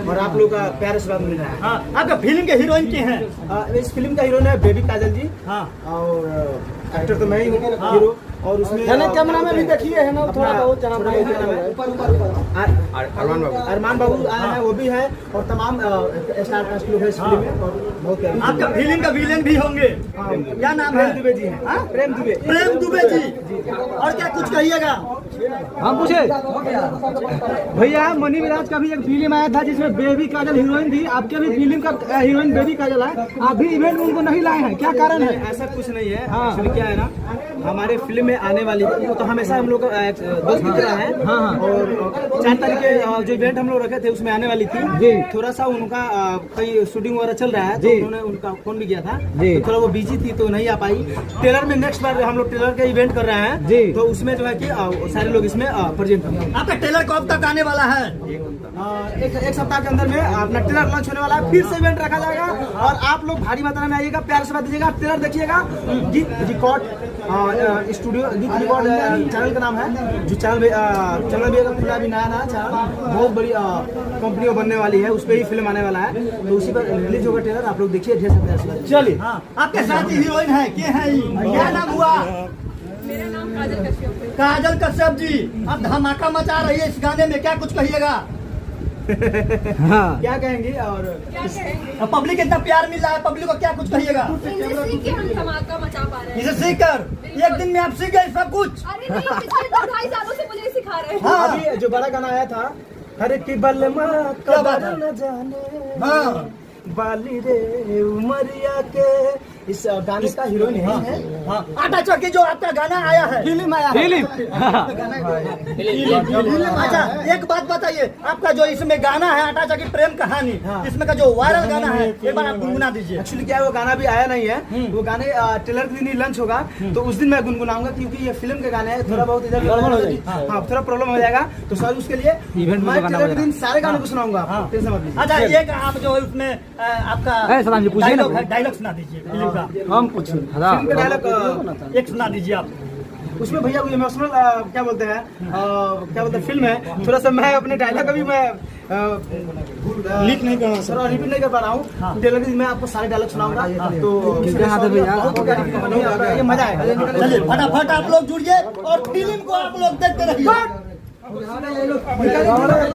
और आप लोग का प्यार आशीर्वाद मिल रहा है। हाँ, आपका फिल्म के हीरोइन के हैं? इस फिल्म का हीरोइन है बेबी काजल जी। हाँ, और एक्टर तो मैं ही हूँ हीरो। और उसमें कैमरा में भी देखिए है ना थोड़ा बहुत अरमान बाबू आए हैं, वो भी है और तमाम स्टार कास्ट लोग हैं इस फिल्म में। और बहुत प्यारी आपका फिल्म का विलेन भी होंगे, क्या नाम है? प्रेम दुबे जी हैं। प्रेम दुबे। प्रेम दुबे जी। और क्या कुछ कहिएगा? हम पूछे भैया मनी विराज का भी एक फिल्म आया था जिसमें बेबी काजल हीरोइन थी, आपके भी फिल्म का हीरोइन बेबी काजल है, आप भी इवेंट में उनको नहीं लाए हैं, क्या कारण है? ऐसा कुछ नहीं है। एक्चुअली क्या है ना, हमारे फिल्म में आने वाली थी तो हमेशा हम लोग दोस्त की तरह है। और 4 तारीख के जो इवेंट हम लोग रखे थे उसमें आने वाली थी। थोड़ा सा उनका कई शूटिंग वगैरह चल रहा है तो उन्होंने उनका फोन भी किया था, तो थोड़ा वो बिजी थी तो नहीं आ पाई। ट्रेलर में नेक्स्ट बार हम लोग ट्रेलर का इवेंट कर रहे हैं तो उसमें जो है कि सारे लोग इसमें प्रेजेंट होंगे। आपका ट्रेलर कब तक आने वाला है? एक सप्ताह के अंदर में अपना ट्रेलर लॉन्च होने वाला है। फिर से इवेंट रखा जाएगा और आप लोग भारी मात्रा में आइएगा, प्यार से बात दीजिएगा, ट्रेलर देखिएगा। गीत रिकॉर्ड स्टूडियो गीत रिकॉर्ड चैनल का नाम है, जो चैनल भी अगर खुला भी नया चैनल, बहुत बड़ी कंपनी बनने वाली है, उस पर ही फिल्म आने वाला है तो उसी पर रिलीज होगा ट्रेलर। आप लोग देखिए, ढेर सारा प्यार से बात। चलिए, हाँ, आपके साथ ही हीरोइन है, क्या है ये? क्या नाम हुआ? मेरा नाम काजल कश्यप है। काजल कश्यप जी, अब धमाका मचा रही है इस गाने में, क्या कुछ कहिएगा? क्या कहेंगे? और क्या कहेंगे? पब्लिक इतना प्यार मिल रहा है, पब्लिक को क्या कुछ कहिएगा? इनसे सीख के हम धमाका मचा पा रहे हैं। इसे सीख कर एक दिन में आप सीख गए सब कुछ। अरे नहीं, पिछले 2-2.5 सालों से मुझे ही सिखा रहे हैं। हाँ। अभी जो बड़ा गाना आया था, हर की बल क्या बात है? न जाने हाँ, बाली रे उमरिया के, इस गाने का हीरोइन है। हाँ, आटा चक्की जो आपका गाना आया है, फिल्म आया है। अच्छा एक बात बताइए, आपका जो इसमें गाना है आटा चक्की प्रेम कहानी, इसमें का जो वायरल गाना है एक बार आप गुनगुना दीजिए। एक्चुअली क्या है, वो गाना भी आया नहीं है, वो गाने ट्रेलर के दिन ही लॉन्च होगा तो उस दिन मैं गुनगुनाऊंगा, क्योंकि ये फिल्म के गाने हैं, थोड़ा बहुत इधर गड़बड़ हो जाएगी। हाँ, थोड़ा प्रॉब्लम हो जाएगा तो सर उसके लिए मैं ट्रेलर के दिन सारे गानों को सुनाऊंगा। टेंशन मत लीजिए। अच्छा एक आप जो उसमें आपका डायलॉग सुना दीजिए फिल्म का। हम पूछे फिल्म का डायलॉग एक सुना दीजिए आप। उसमें भैया वो इमोशनल क्या बोलते हैं फिल्म है, थोड़ा सा मैं अपने डायलॉग अभी मैं लीक नहीं कर रहा हूँ सर, रिपीट नहीं कर पा रहा हूँ। ट्रेलर के दिन मैं आपको सारे डायलॉग सुनाऊंगा तो ये मजा आएगा। चलिए फटाफट आप लोग जुड़िए और फिल्म को आप लोग देखते रहिए।